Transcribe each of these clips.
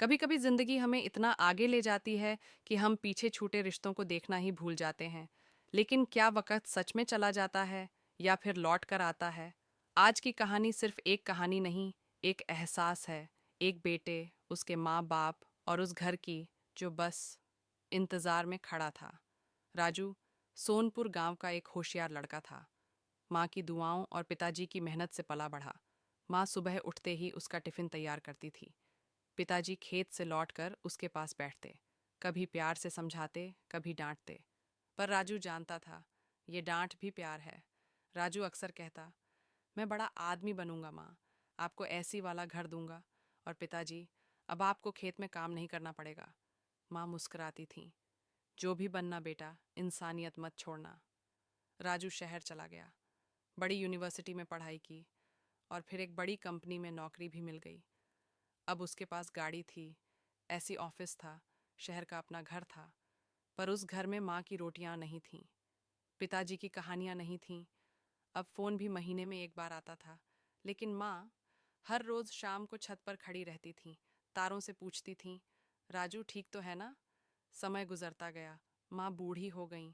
कभी कभी जिंदगी हमें इतना आगे ले जाती है कि हम पीछे छूटे रिश्तों को देखना ही भूल जाते हैं। लेकिन क्या वक्त सच में चला जाता है या फिर लौट कर आता है? आज की कहानी सिर्फ एक कहानी नहीं, एक एहसास है। एक बेटे, उसके माँ बाप और उस घर की जो बस इंतजार में खड़ा था। राजू सोनपुर गांव का एक होशियार लड़का था। माँ की दुआओं और पिताजी की मेहनत से पला बढ़ा। माँ सुबह उठते ही उसका टिफिन तैयार करती थी। पिताजी खेत से लौटकर उसके पास बैठते, कभी प्यार से समझाते, कभी डांटते। पर राजू जानता था, ये डांट भी प्यार है। राजू अक्सर कहता, मैं बड़ा आदमी बनूंगा माँ, आपको ऐसी वाला घर दूंगा। और पिताजी, अब आपको खेत में काम नहीं करना पड़ेगा। माँ मुस्कुराती थी, जो भी बनना बेटा, इंसानियत मत छोड़ना। राजू शहर चला गया, बड़ी यूनिवर्सिटी में पढ़ाई की और फिर एक बड़ी कंपनी में नौकरी भी मिल गई। अब उसके पास गाड़ी थी, ऐसी ऑफिस था, शहर का अपना घर था। पर उस घर में माँ की रोटियां नहीं थीं, पिताजी की कहानियां नहीं थीं। अब फोन भी महीने में एक बार आता था, लेकिन माँ हर रोज शाम को छत पर खड़ी रहती थी, तारों से पूछती थी, राजू ठीक तो है ना? समय गुजरता गया, माँ बूढ़ी हो गई,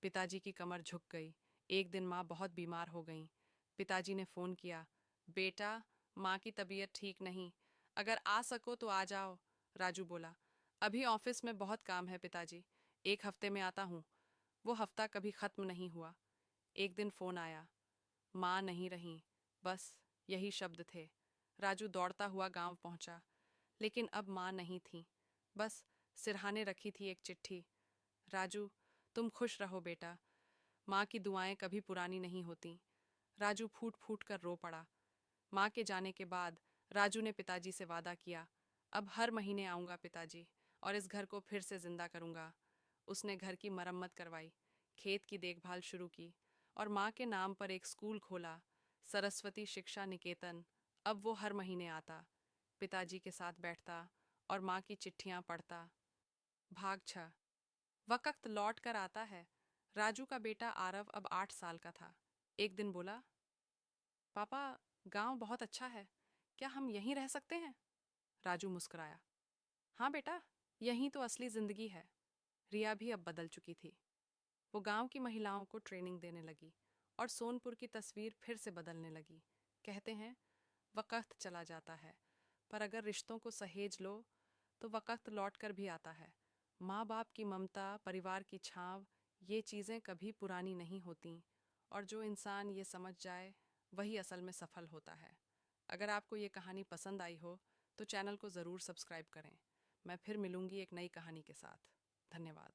पिताजी की कमर झुक गई। एक दिन माँ बहुत बीमार हो गई। पिताजी ने फोन किया, बेटा, माँ की तबीयत ठीक नहीं, अगर आ सको तो आ जाओ। राजू बोला, अभी ऑफिस में बहुत काम है पिताजी, एक हफ्ते में आता हूँ। वो हफ्ता कभी खत्म नहीं हुआ। एक दिन फोन आया, माँ नहीं रहीं, बस यही शब्द थे। राजू दौड़ता हुआ गांव पहुंचा, लेकिन अब माँ नहीं थी, बस सिरहाने रखी थी एक चिट्ठी। राजू, तुम खुश रहो बेटा, माँ की दुआएं कभी पुरानी नहीं होती। राजू फूट फूट कर रो पड़ा। माँ के जाने के बाद राजू ने पिताजी से वादा किया, अब हर महीने आऊंगा पिताजी, और इस घर को फिर से जिंदा करूंगा। उसने घर की मरम्मत करवाई, खेत की देखभाल शुरू की और माँ के नाम पर एक स्कूल खोला, सरस्वती शिक्षा निकेतन। अब वो हर महीने आता, पिताजी के साथ बैठता और माँ की चिट्ठियाँ पढ़ता। भाग 6। वक्त लौट कर आता है। राजू का बेटा आरव अब 8 साल का था। एक दिन बोला, पापा, गांव बहुत अच्छा है, क्या हम यहीं रह सकते हैं? राजू मुस्कुराया, हाँ बेटा, यहीं तो असली जिंदगी है। रिया भी अब बदल चुकी थी। वो गांव की महिलाओं को ट्रेनिंग देने लगी और सोनपुर की तस्वीर फिर से बदलने लगी। कहते हैं, वक्त चला जाता है, पर अगर रिश्तों को सहेज लो तो वक्त लौट कर भी आता है। माँ बाप की ममता, परिवार की छाँव, ये चीज़ें कभी पुरानी नहीं होती। और जो इंसान ये समझ जाए, वही असल में सफल होता है। अगर आपको ये कहानी पसंद आई हो तो चैनल को ज़रूर सब्सक्राइब करें। मैं फिर मिलूंगी एक नई कहानी के साथ। धन्यवाद।